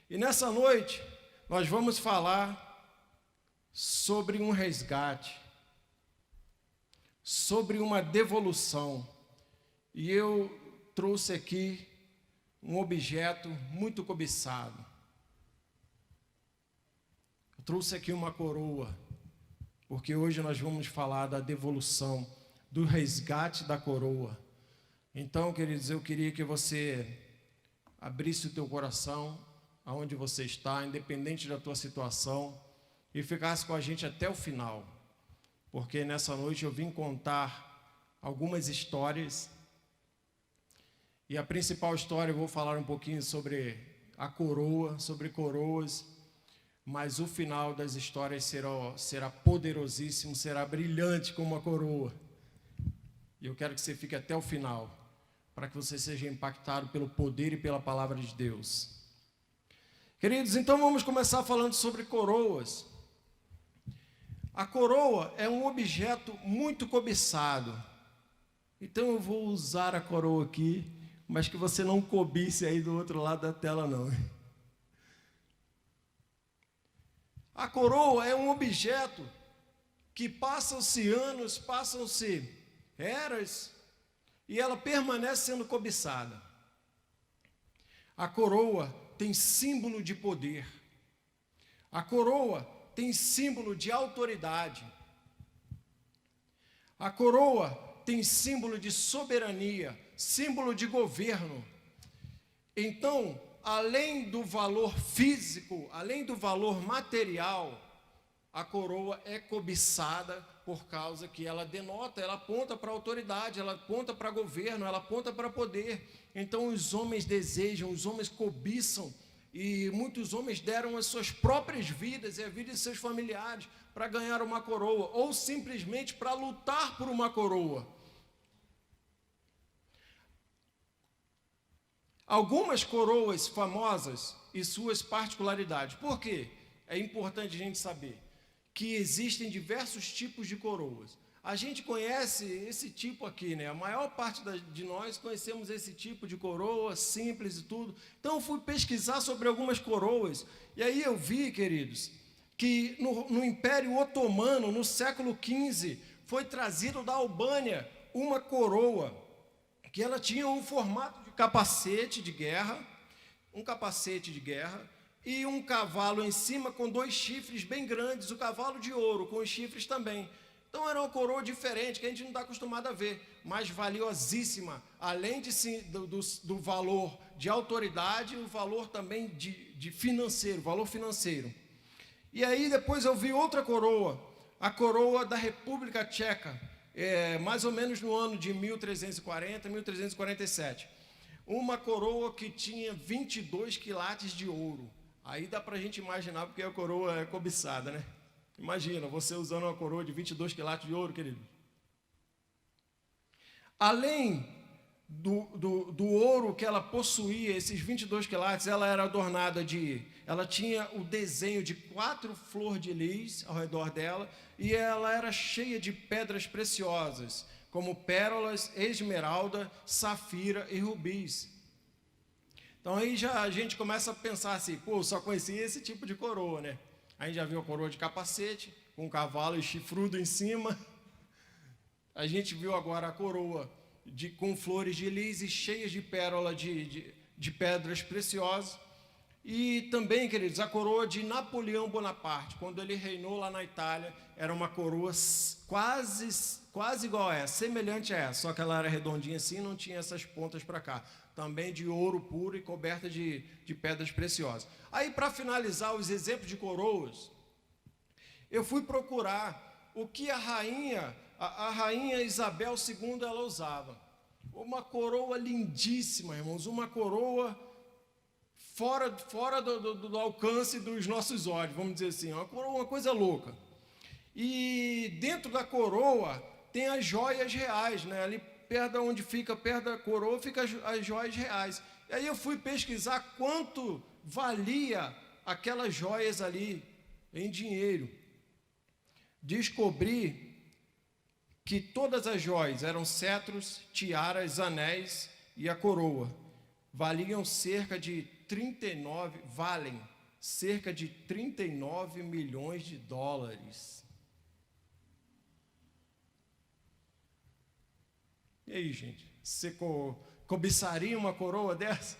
E nessa noite, nós vamos falar sobre um resgate, sobre uma devolução. E eu trouxe aqui um objeto muito cobiçado. Eu trouxe aqui uma coroa, porque hoje nós vamos falar da devolução, do resgate da coroa. Então, queridos, eu queria que você abrisse o teu coração, aonde você está, independente da tua situação, e ficasse com a gente até o final, porque nessa noite eu vim contar algumas histórias, e a principal história eu vou falar um pouquinho sobre a coroa, sobre coroas, mas o final das histórias será poderosíssimo, será brilhante como uma coroa, e eu quero que você fique até o final, para que você seja impactado pelo poder e pela palavra de Deus. Queridos, então vamos começar falando sobre coroas. A coroa é um objeto muito cobiçado. Então eu vou usar a coroa aqui, mas que você não cobice aí do outro lado da tela não. A coroa é um objeto que passam-se anos, passam-se eras, e ela permanece sendo cobiçada. A coroa tem símbolo de poder. A coroa tem símbolo de autoridade. A coroa tem símbolo de soberania, símbolo de governo. Então, além do valor físico, além do valor material, a coroa é cobiçada por causa que ela denota, ela aponta para a autoridade, ela aponta para governo, ela aponta para poder. Então os homens desejam, os homens cobiçam, e muitos homens deram as suas próprias vidas e a vida de seus familiares para ganhar uma coroa, ou simplesmente para lutar por uma coroa. Algumas coroas famosas e suas particularidades. Por quê? É importante a gente saber que existem diversos tipos de coroas. A gente conhece esse tipo aqui, né? A maior parte de nós conhecemos esse tipo de coroa, simples e tudo. Então eu fui pesquisar sobre algumas coroas, e aí eu vi, queridos, que no Império Otomano, no século XV, foi trazido da Albânia uma coroa, que ela tinha um formato de capacete de guerra, e um cavalo em cima com 2 chifres bem grandes, o cavalo de ouro, com os chifres também. Então era uma coroa diferente, que a gente não está acostumado a ver, mas valiosíssima, além do valor de autoridade, o valor também de financeiro, valor financeiro. E aí depois eu vi outra coroa, a coroa da República Tcheca, mais ou menos no ano de 1340, 1347. Uma coroa que tinha 22 quilates de ouro. Aí dá para a gente imaginar, porque a coroa é cobiçada, né? Imagina, você usando uma coroa de 22 quilates de ouro, querido. Além do ouro que ela possuía, esses 22 quilates, ela era adornada ela tinha o desenho de 4 flores de lis ao redor dela, e ela era cheia de pedras preciosas, como pérolas, esmeralda, safira e rubis. Então aí já a gente começa a pensar assim, pô, só conhecia esse tipo de coroa, né? A gente já viu a coroa de capacete, com um cavalo e chifrudo em cima. A gente viu agora a coroa com flores de lis e cheias de pérola de pedras preciosas. E também, queridos, a coroa de Napoleão Bonaparte, quando ele reinou lá na Itália, era uma coroa quase igual a essa, semelhante a essa, só que ela era redondinha assim, não tinha essas pontas para cá. Também de ouro puro e coberta de pedras preciosas. Aí, para finalizar os exemplos de coroas, eu fui procurar o que a rainha Isabel II, ela usava. Uma coroa lindíssima, irmãos, uma coroa fora do alcance dos nossos olhos, vamos dizer assim, uma coisa louca. E dentro da coroa tem as joias reais, né? Ali perto da coroa, fica as joias reais. E aí eu fui pesquisar quanto valia aquelas joias ali em dinheiro. Descobri que todas as joias eram cetros, tiaras, anéis e a coroa. Valiam cerca de valem cerca de 39 milhões de dólares. E aí, gente, você cobiçaria uma coroa dessa?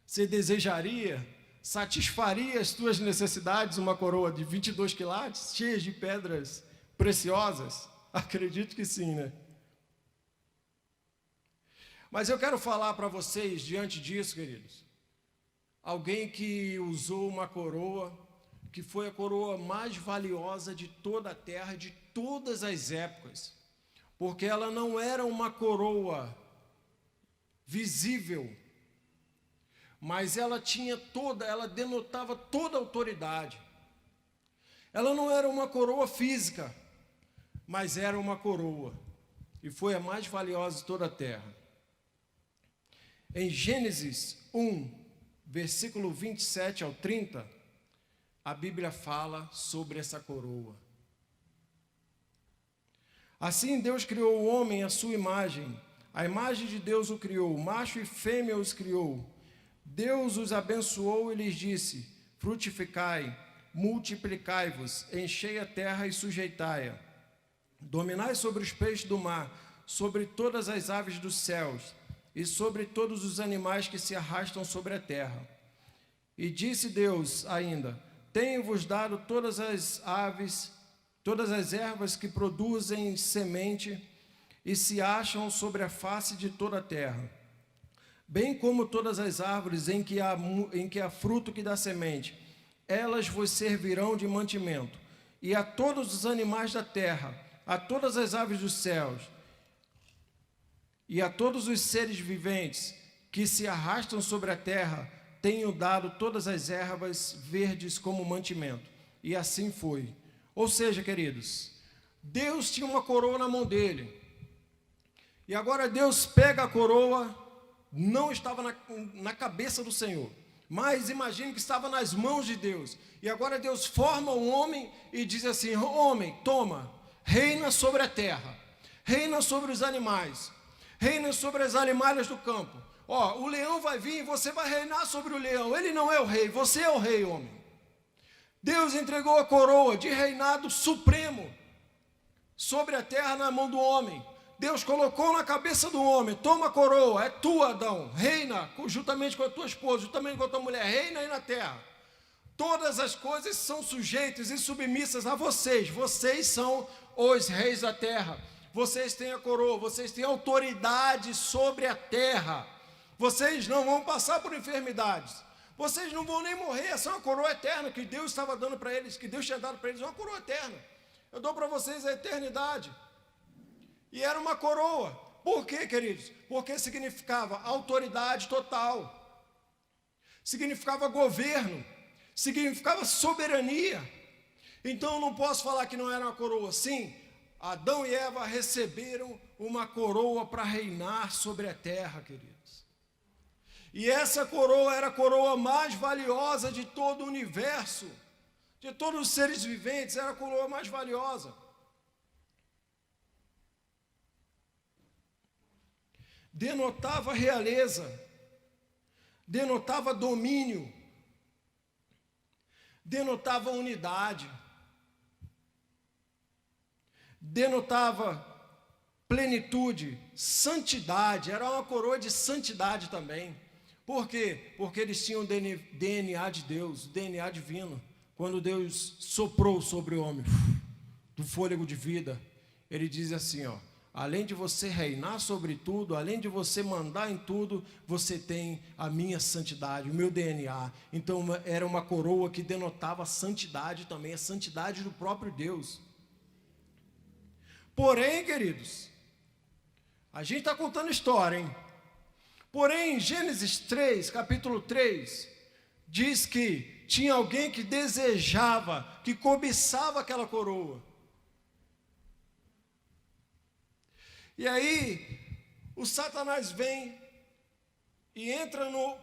Você desejaria, satisfaria as suas necessidades uma coroa de 22 quilates, cheia de pedras preciosas? Acredito que sim, né? Mas eu quero falar para vocês, diante disso, queridos, alguém que usou uma coroa, que foi a coroa mais valiosa de toda a terra, de todas as épocas, porque ela não era uma coroa visível, mas ela denotava toda a autoridade. Ela não era uma coroa física, mas era uma coroa, e foi a mais valiosa de toda a terra. Em Gênesis 1, versículo 27 ao 30, a Bíblia fala sobre essa coroa. Assim Deus criou o homem à sua imagem, a imagem de Deus o criou, macho e fêmea os criou. Deus os abençoou e lhes disse: frutificai, multiplicai-vos, enchei a terra e sujeitai-a. Dominai sobre os peixes do mar, sobre todas as aves dos céus, e sobre todos os animais que se arrastam sobre a terra. E disse Deus ainda: tenho-vos dado todas as aves, todas as ervas que produzem semente e se acham sobre a face de toda a terra, bem como todas as árvores em que há fruto que dá semente, elas vos servirão de mantimento. E a todos os animais da terra, a todas as aves dos céus, e a todos os seres viventes que se arrastam sobre a terra, tenho dado todas as ervas verdes como mantimento. E assim foi. Ou seja, queridos, Deus tinha uma coroa na mão dele. E agora Deus pega a coroa, não estava na cabeça do Senhor, mas imagine que estava nas mãos de Deus. E agora Deus forma um homem e diz assim: homem, toma, reina sobre a terra, reina sobre os animais, reina sobre as animalhas do campo. Ó, o leão vai vir e você vai reinar sobre o leão. Ele não é o rei, você é o rei, homem. Deus entregou a coroa de reinado supremo sobre a terra na mão do homem. Deus colocou na cabeça do homem: toma a coroa, é tua, Adão, reina juntamente com a tua esposa, juntamente com a tua mulher, reina aí na terra. Todas as coisas são sujeitas e submissas a vocês. Vocês são os reis da terra. Vocês têm a coroa, vocês têm autoridade sobre a terra. Vocês não vão passar por enfermidades. Vocês não vão nem morrer. Essa é uma coroa eterna que Deus estava dando para eles, que Deus tinha dado para eles, uma coroa eterna. Eu dou para vocês a eternidade. E era uma coroa. Por quê, queridos? Porque significava autoridade total, significava governo, significava soberania. Então eu não posso falar que não era uma coroa. Sim, Adão e Eva receberam uma coroa para reinar sobre a terra, queridos. E essa coroa era a coroa mais valiosa de todo o universo, de todos os seres viventes, era a coroa mais valiosa. Denotava realeza, denotava domínio, denotava unidade, denotava plenitude, santidade. Era uma coroa de santidade também. Por quê? Porque eles tinham o DNA de Deus, o DNA divino. Quando Deus soprou sobre o homem do fôlego de vida, ele diz assim, ó: além de você reinar sobre tudo, além de você mandar em tudo, você tem a minha santidade, o meu DNA. Então era uma coroa que denotava a santidade também, a santidade do próprio Deus. Porém, queridos, a gente está contando história, hein? Porém, em Gênesis 3, capítulo 3, diz que tinha alguém que desejava, que cobiçava aquela coroa. E aí, o Satanás vem e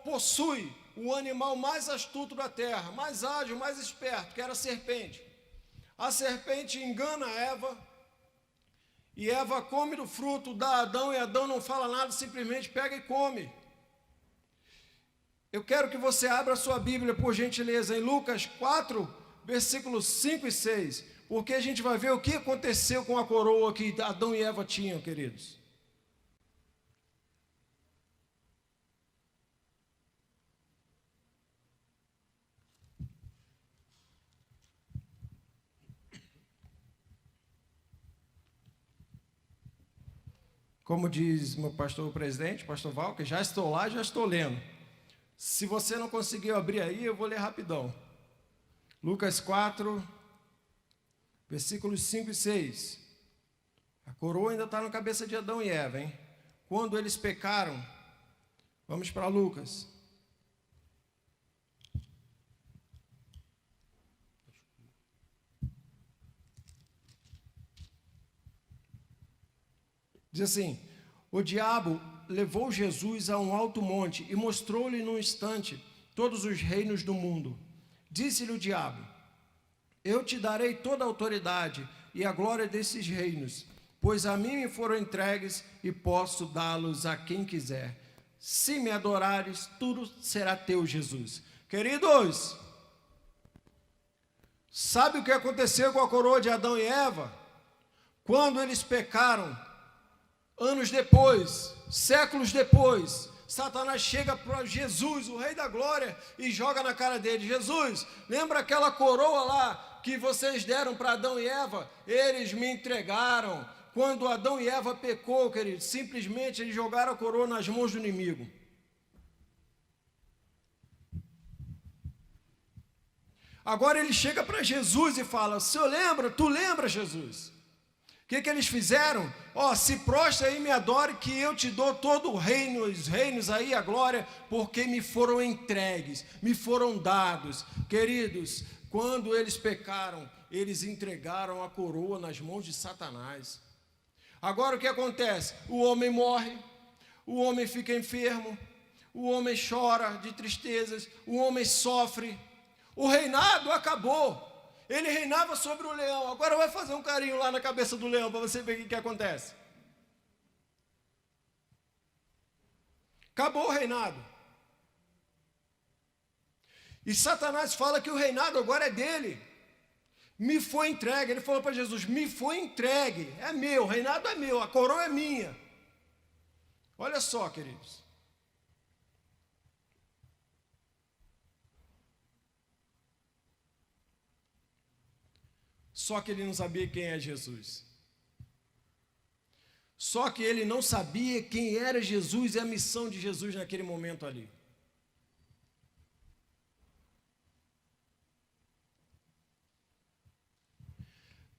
possui o animal mais astuto da terra, mais ágil, mais esperto, que era a serpente. A serpente engana Eva E Eva come do fruto, dá a Adão, e Adão não fala nada, simplesmente pega e come. Eu quero que você abra a sua Bíblia, por gentileza, em Lucas 4, versículos 5 e 6, porque a gente vai ver o que aconteceu com a coroa que Adão e Eva tinham, queridos. Como diz meu pastor presidente, pastor Val, que já estou lá, já estou lendo. Se você não conseguiu abrir aí, eu vou ler rapidão. Lucas 4, versículos 5 e 6. A coroa ainda está na cabeça de Adão e Eva, hein? Quando eles pecaram, vamos para Lucas. Diz assim: o diabo levou Jesus a um alto monte e mostrou-lhe num instante todos os reinos do mundo. Disse-lhe o diabo: eu te darei toda a autoridade e a glória desses reinos, pois a mim me foram entregues e posso dá-los a quem quiser. Se me adorares, tudo será teu, Jesus. Queridos, sabe o que aconteceu com a coroa de Adão e Eva? Quando eles pecaram, anos depois, séculos depois, Satanás chega para Jesus, o Rei da Glória, e joga na cara dele: Jesus, lembra aquela coroa lá que vocês deram para Adão e Eva? Eles me entregaram. Quando Adão e Eva pecou, querido, simplesmente eles jogaram a coroa nas mãos do inimigo. Agora ele chega para Jesus e fala: Senhor, lembra? Tu lembra, Jesus? O que eles fizeram? Se prostra e me adore, que eu te dou todo o reino, os reinos aí, a glória, porque me foram entregues, me foram dados. Queridos, quando eles pecaram, eles entregaram a coroa nas mãos de Satanás. Agora o que acontece? O homem morre, o homem fica enfermo, o homem chora de tristezas, o homem sofre. O reinado acabou. Ele reinava sobre o leão. Agora vai fazer um carinho lá na cabeça do leão para você ver o que acontece. Acabou o reinado. E Satanás fala que o reinado agora é dele. Me foi entregue. Ele falou para Jesus: me foi entregue. É meu, o reinado é meu, a coroa é minha. Olha só, queridos. Só que ele não sabia quem é Jesus. Só que ele não sabia quem era Jesus e a missão de Jesus naquele momento ali.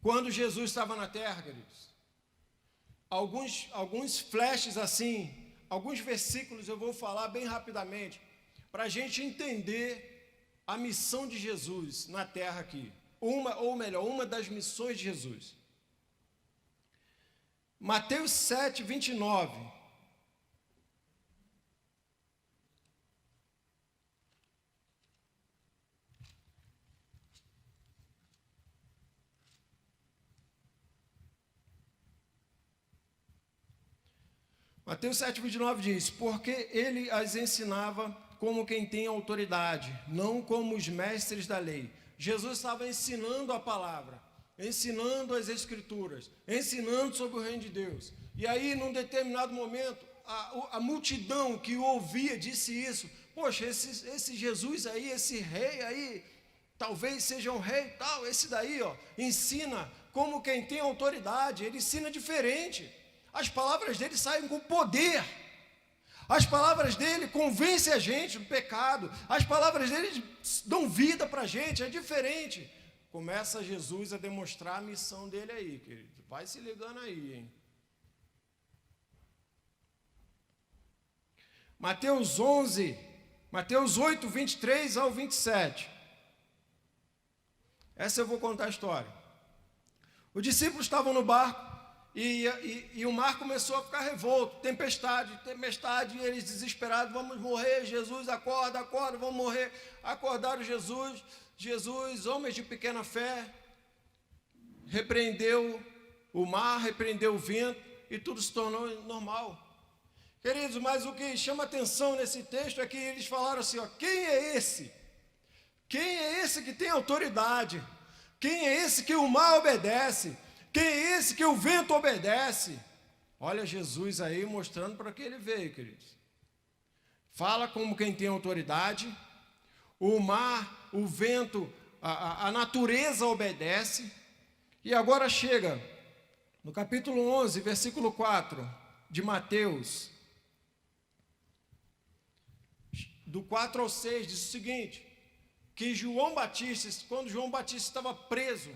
Quando Jesus estava na terra, queridos, alguns flashes assim, alguns versículos eu vou falar bem rapidamente, para a gente entender a missão de Jesus na terra aqui. Uma das missões de Jesus. Mateus 7, 29. Mateus 7, 29 diz: porque ele as ensinava como quem tem autoridade, não como os mestres da lei. Jesus estava ensinando a palavra, ensinando as escrituras, ensinando sobre o reino de Deus. E aí, num determinado momento, a multidão que o ouvia disse isso: poxa, esse Jesus aí, esse rei aí, talvez seja um rei tal, esse daí, ensina como quem tem autoridade, ele ensina diferente. As palavras dele saem com poder. As palavras dele convencem a gente do pecado. As palavras dele dão vida para a gente, é diferente. Começa Jesus a demonstrar a missão dele aí, querido. Vai se ligando aí, hein? Mateus 8, 23 ao 27. Essa eu vou contar a história. Os discípulos estavam no barco. E o mar começou a ficar revolto, tempestade, e eles desesperados: vamos morrer, Jesus, acorda, vamos morrer. Acordaram Jesus, homens de pequena fé, repreendeu o mar, repreendeu o vento e tudo se tornou normal. Queridos, mas o que chama atenção nesse texto é que eles falaram assim, ó, quem é esse? Quem é esse que tem autoridade? Quem é esse que o mar obedece? Quem é esse que o vento obedece? Olha Jesus aí mostrando para que ele veio, queridos. Fala como quem tem autoridade, o mar, o vento, a natureza obedece. E agora chega no capítulo 11, versículo 4 de Mateus, do 4 ao 6, diz o seguinte, que João Batista, quando João Batista estava preso,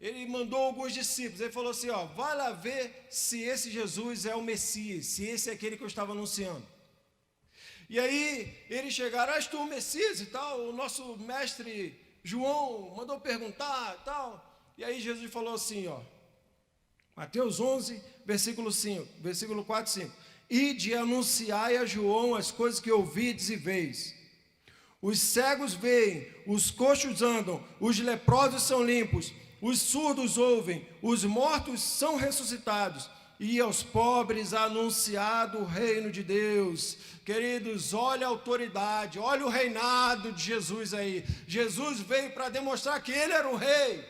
ele mandou alguns discípulos, ele falou assim, ó, vai lá ver se esse Jesus é o Messias, se esse é aquele que eu estava anunciando. E aí, eles chegaram, és tu o Messias e tal, o nosso mestre João mandou perguntar e tal, e aí Jesus falou assim, ó, Mateus 11, versículo 4 e 5, ide e anunciai a João as coisas que ouvides e veis. Os cegos veem, os coxos andam, os leprosos são limpos, os surdos ouvem, os mortos são ressuscitados, e aos pobres anunciado o reino de Deus. Queridos, olha a autoridade, olha o reinado de Jesus aí. Jesus veio para demonstrar que ele era o rei.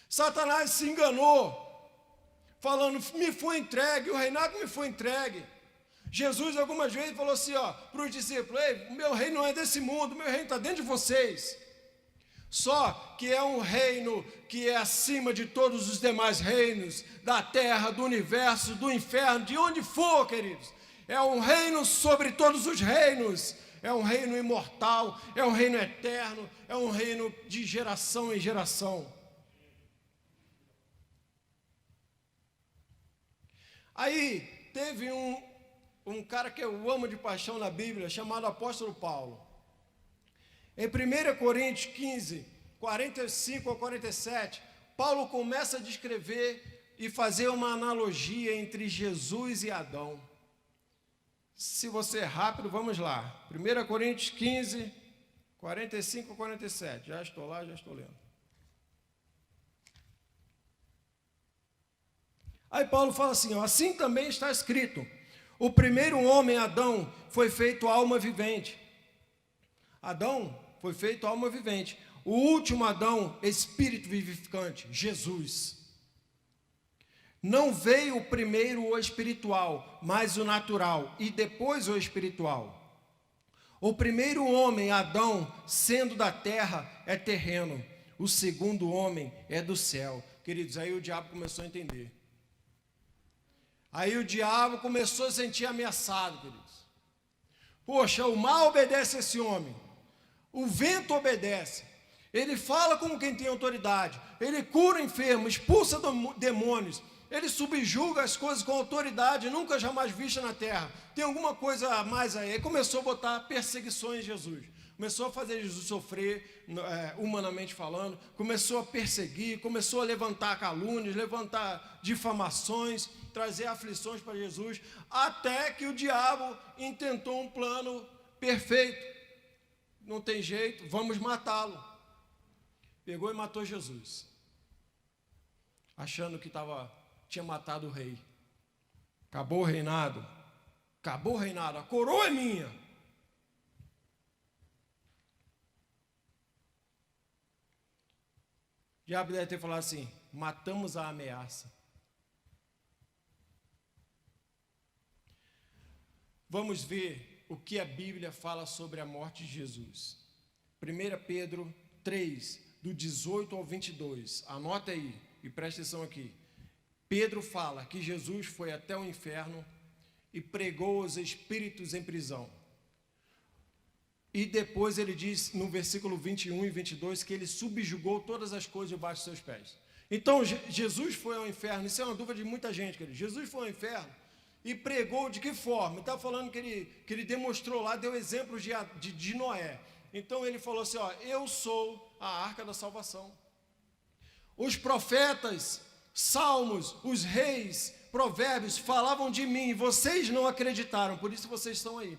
Satanás se enganou, falando, me foi entregue, o reinado me foi entregue. Jesus algumas vezes falou assim, ó, para os discípulos, ei, o meu reino não é desse mundo, o meu reino está dentro de vocês. Só que é um reino que é acima de todos os demais reinos, da terra, do universo, do inferno, de onde for, queridos. É um reino sobre todos os reinos, é um reino imortal, é um reino eterno, é um reino de geração em geração. Aí teve um cara que eu amo de paixão na Bíblia, chamado apóstolo Paulo. Em 1 Coríntios 15, 45 a 47, Paulo começa a descrever e fazer uma analogia entre Jesus e Adão. Se você é rápido, vamos lá. 1 Coríntios 15, 45 a 47. Já estou lá, já estou lendo. Aí Paulo fala assim, ó, assim também está escrito, o primeiro homem, Adão, foi feito alma vivente. Adão foi feito alma vivente. O último Adão, espírito vivificante, Jesus. Não veio primeiro o espiritual, mas o natural, e depois o espiritual. O primeiro homem, Adão, sendo da terra, é terreno. O segundo homem é do céu. Queridos, aí o diabo começou a entender. Aí o diabo começou a se sentir ameaçado, queridos. Poxa, o mal obedece a esse homem. O vento obedece. Ele fala como quem tem autoridade. Ele cura enfermos, expulsa demônios. Ele subjuga as coisas com autoridade nunca jamais vista na terra. Tem alguma coisa a mais aí. Ele começou a botar perseguições em Jesus. Começou a fazer Jesus sofrer, humanamente falando. Começou a perseguir, começou a levantar calúnias, levantar difamações, trazer aflições para Jesus, até que o diabo intentou um plano perfeito. Não tem jeito, vamos matá-lo. Pegou e matou Jesus, achando que tinha matado o rei. Acabou o reinado, a coroa é minha. O diabo deve ter falado assim, matamos a ameaça. Vamos ver o que a Bíblia fala sobre a morte de Jesus. 1 Pedro 3, do 18 ao 22. Anota aí e preste atenção aqui. Pedro fala que Jesus foi até o inferno e pregou os espíritos em prisão. E depois ele diz no versículo 21 e 22 que ele subjugou todas as coisas debaixo de seus pés. Então Jesus foi ao inferno, isso é uma dúvida de muita gente, querido. Jesus foi ao inferno e pregou de que forma? Está falando que ele demonstrou lá, deu exemplos de Noé. Então ele falou assim, ó, eu sou a arca da salvação. Os profetas, salmos, os reis, provérbios falavam de mim, vocês não acreditaram, por isso vocês estão aí.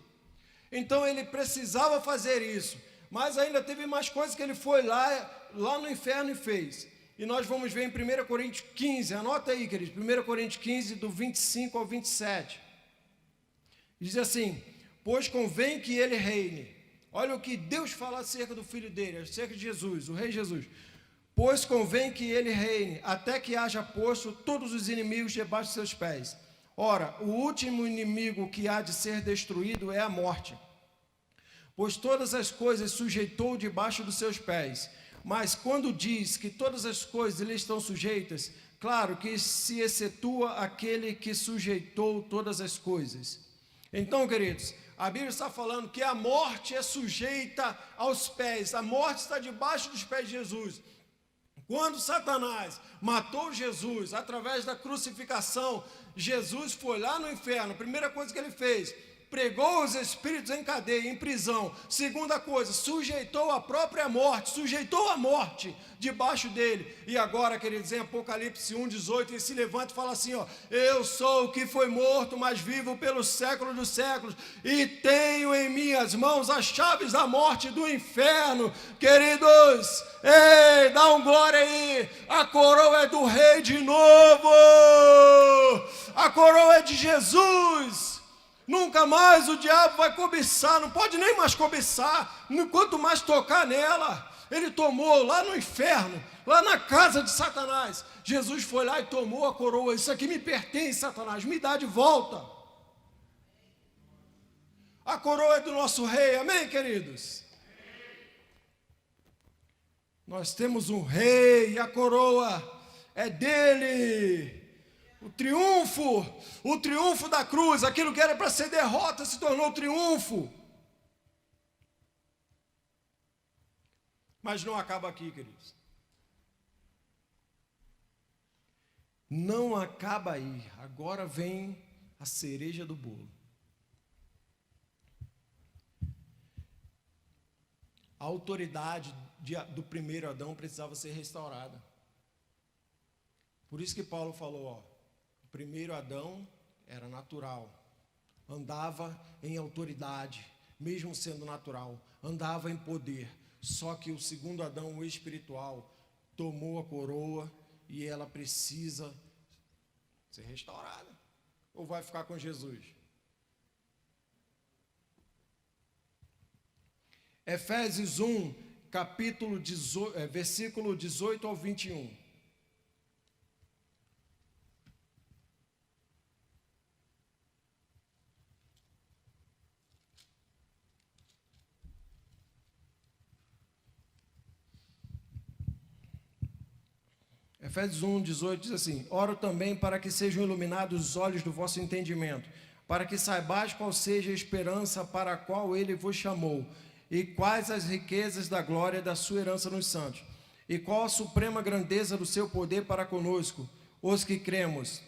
Então ele precisava fazer isso. Mas ainda teve mais coisas que ele foi lá no inferno e fez. E nós vamos ver em 1 Coríntios 15, anota aí, queridos, 1 Coríntios 15, do 25 ao 27. Diz assim: pois convém que ele reine. Olha o que Deus fala acerca do Filho dele, acerca de Jesus, o Rei Jesus. Pois convém que ele reine, até que haja posto todos os inimigos debaixo de seus pés. Ora, o último inimigo que há de ser destruído é a morte. Pois todas as coisas sujeitou debaixo dos seus pés. Mas quando diz que todas as coisas lhe estão sujeitas, claro que se excetua aquele que sujeitou todas as coisas. Então, queridos, a Bíblia está falando que a morte é sujeita aos pés, a morte está debaixo dos pés de Jesus. Quando Satanás matou Jesus através da crucificação, Jesus foi lá no inferno. A primeira coisa que ele fez, pregou os espíritos em cadeia, em prisão. Segunda coisa, sujeitou a própria morte, sujeitou a morte debaixo dele. E agora, queridos, em Apocalipse 1:18, ele se levanta e fala assim, ó: eu sou o que foi morto, mas vivo pelos séculos dos séculos, e tenho em minhas mãos as chaves da morte e do inferno. Queridos, ei, dá um glória aí, a coroa é do Rei de novo, a coroa é de Jesus. Nunca mais o diabo vai cobiçar, não pode nem mais cobiçar, quanto mais tocar nela. Ele tomou lá no inferno, lá na casa de Satanás. Jesus foi lá e tomou a coroa. Isso aqui me pertence, Satanás, me dá de volta. A coroa é do nosso rei, amém, queridos? Nós temos um rei e a coroa é dele. O triunfo da cruz, aquilo que era para ser derrota se tornou triunfo. Mas não acaba aqui, queridos. Não acaba aí. Agora vem a cereja do bolo. A autoridade do primeiro Adão precisava ser restaurada. Por isso que Paulo falou, ó, o primeiro Adão era natural, andava em autoridade, mesmo sendo natural, andava em poder. Só que o segundo Adão, o espiritual, tomou a coroa e ela precisa ser restaurada. Ou vai ficar com Jesus? Efésios 1, capítulo 18, versículo 18 ao 21. Efésios 1, 18 diz assim: oro também para que sejam iluminados os olhos do vosso entendimento, para que saibais qual seja a esperança para a qual ele vos chamou, e quais as riquezas da glória da sua herança nos santos, e qual a suprema grandeza do seu poder para conosco, os que cremos,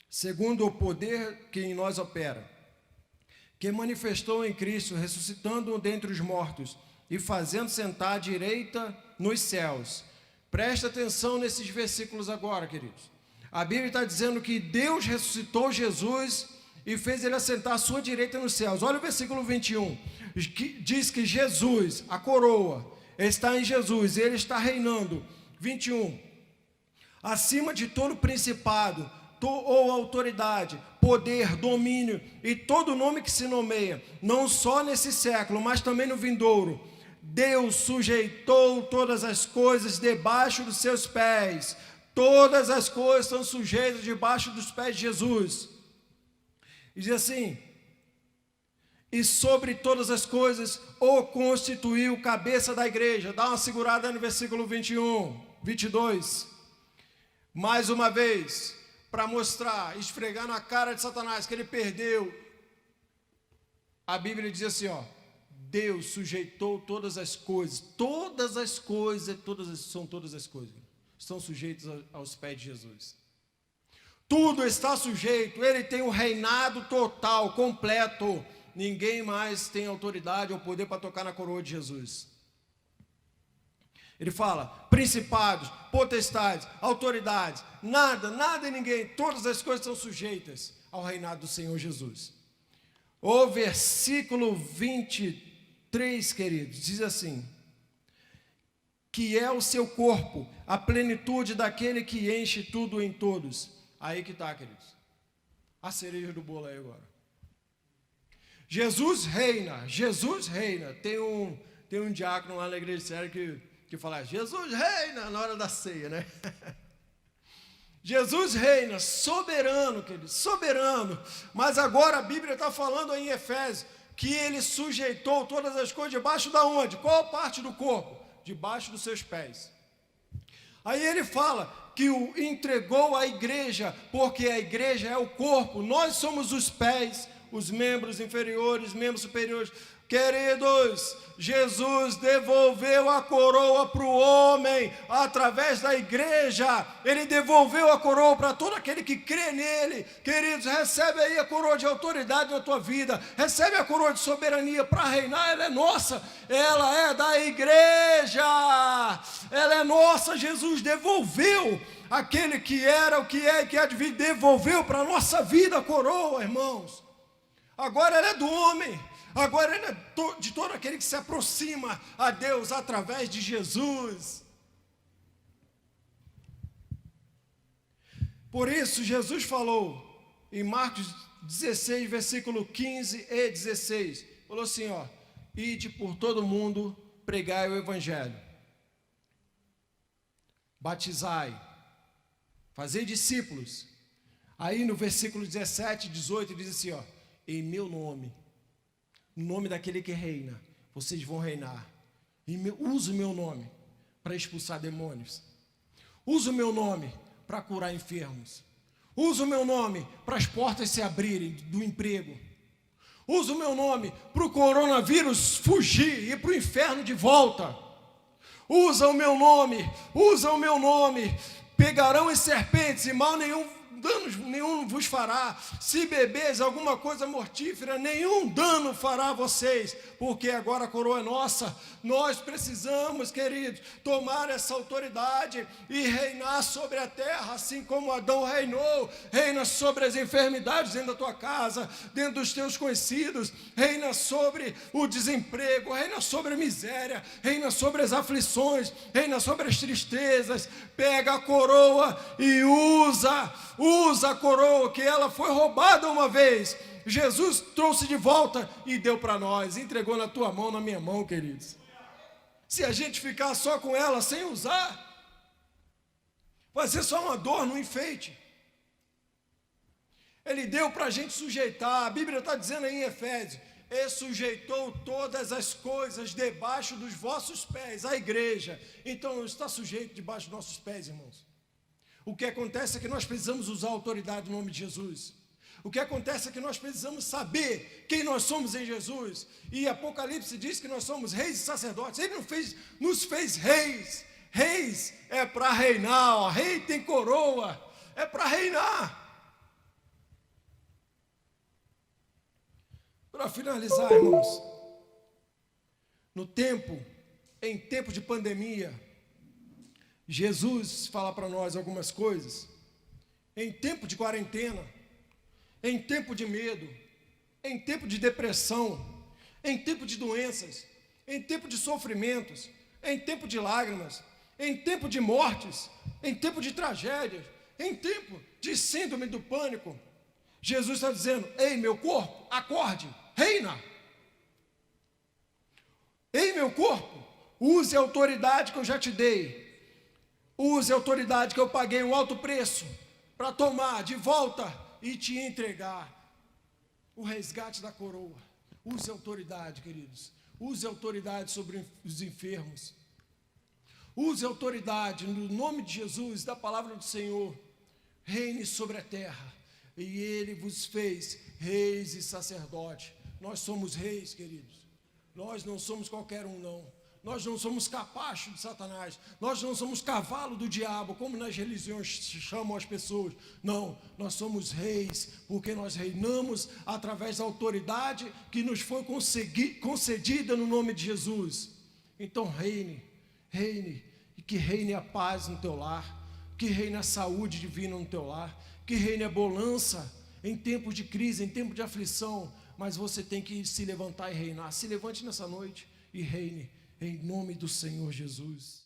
segundo o poder que em nós opera, que manifestou em Cristo, ressuscitando-o dentre os mortos, e fazendo sentar à direita nos céus. Presta atenção nesses versículos agora, queridos. A Bíblia está dizendo que Deus ressuscitou Jesus e fez ele assentar à sua direita nos céus. Olha o versículo 21, que diz que Jesus, a coroa, está em Jesus, ele está reinando. 21, acima de todo principado, ou autoridade, poder, domínio, e todo nome que se nomeia, não só nesse século, mas também no vindouro. Deus sujeitou todas as coisas debaixo dos seus pés. Todas as coisas estão sujeitas debaixo dos pés de Jesus. E diz assim: e sobre todas as coisas o constituiu cabeça da igreja. Dá uma segurada no versículo 21, 22. Mais uma vez, para mostrar, esfregar na cara de Satanás que ele perdeu. A Bíblia diz assim, ó: Deus sujeitou todas as coisas, todas as coisas estão sujeitas aos pés de Jesus. Tudo está sujeito, ele tem um reinado total, completo. Ninguém mais tem autoridade ou poder para tocar na coroa de Jesus. Ele fala, principados, potestades, autoridades, nada e ninguém, todas as coisas estão sujeitas ao reinado do Senhor Jesus. O versículo 23 3, queridos, diz assim: que é o seu corpo, a plenitude daquele que enche tudo em todos. Aí que está, queridos. A cereja do bolo aí agora. Jesus reina, Jesus reina. Tem um diácono lá na igreja séria que fala: Jesus reina na hora da ceia, né? Jesus reina, soberano, queridos, soberano. Mas agora a Bíblia está falando aí em Efésios que ele sujeitou todas as coisas debaixo da onde? Qual parte do corpo? Debaixo dos seus pés. Aí ele fala que o entregou à igreja, porque a igreja é o corpo, nós somos os pés, os membros inferiores, membros superiores. Queridos, Jesus devolveu a coroa para o homem através da igreja. Ele devolveu a coroa para todo aquele que crê nele. Queridos, recebe aí a coroa de autoridade na tua vida. Recebe a coroa de soberania para reinar. Ela é nossa, ela é da igreja. Ela é nossa. Jesus devolveu aquele que era, o que é e que há de vir. Devolveu para a nossa vida a coroa, irmãos. Agora ela é do homem. Agora ele é de todo aquele que se aproxima a Deus através de Jesus. Por isso Jesus falou em Marcos 16, versículo 15 e 16, falou assim, ó: ide por todo mundo, pregai o evangelho, batizai, fazei discípulos. Aí no versículo 17 e 18 diz assim, ó: em meu nome, no nome daquele que reina, vocês vão reinar. Usa o meu nome para expulsar demônios. Usa o meu nome para curar enfermos. Usa o meu nome para as portas se abrirem do emprego. Usa o meu nome para o coronavírus fugir e ir para o inferno de volta. Usa o meu nome, usa o meu nome. Pegarão as serpentes e mal nenhum vos fará. Se beberes alguma coisa mortífera, nenhum dano fará a vocês, porque agora a coroa é nossa. Nós precisamos, queridos, tomar essa autoridade e reinar sobre a terra, assim como Adão reinou. Reina sobre as enfermidades dentro da tua casa, dentro dos teus conhecidos. Reina sobre o desemprego, reina sobre a miséria, reina sobre as aflições, reina sobre as tristezas. Pega a coroa e usa a coroa, que ela foi roubada uma vez. Jesus trouxe de volta e deu para nós, entregou na tua mão, na minha mão, queridos. Se a gente ficar só com ela sem usar, vai ser só um adorno, um enfeite. Ele deu para a gente sujeitar. A Bíblia está dizendo aí em Efésios: e sujeitou todas as coisas debaixo dos vossos pés, a igreja. Então está sujeito debaixo dos nossos pés, irmãos. O que acontece é que nós precisamos usar a autoridade no nome de Jesus. O que acontece é que nós precisamos saber quem nós somos em Jesus. E Apocalipse diz que nós somos reis e sacerdotes. Ele nos fez reis. Reis é para reinar, ó. Rei tem coroa, é para reinar. Para finalizar, irmãos, em tempo de pandemia, Jesus fala para nós algumas coisas. Em tempo de quarentena, em tempo de medo, em tempo de depressão, em tempo de doenças, em tempo de sofrimentos, em tempo de lágrimas, em tempo de mortes, em tempo de tragédias, em tempo de síndrome do pânico, Jesus está dizendo: ei, meu corpo, acorde, reina. Ei, meu corpo, use a autoridade que eu já te dei. Use a autoridade que eu paguei um alto preço para tomar de volta e te entregar o resgate da coroa. Use a autoridade, queridos. Use a autoridade sobre os enfermos. Use a autoridade no nome de Jesus, da palavra do Senhor. Reine sobre a terra. E Ele vos fez reis e sacerdotes. Nós somos reis, queridos. Nós não somos qualquer um, não. Nós não somos capacho de Satanás. Nós não somos cavalo do diabo, como nas religiões chamam as pessoas. Não, nós somos reis, porque nós reinamos através da autoridade que nos foi concedida no nome de Jesus. Então reine, e que reine a paz no teu lar, que reine a saúde divina no teu lar, que reine a bonança em tempos de crise, em tempo de aflição. mas você tem que se levantar e reinar. Se levante nessa noite e reine, em nome do Senhor Jesus.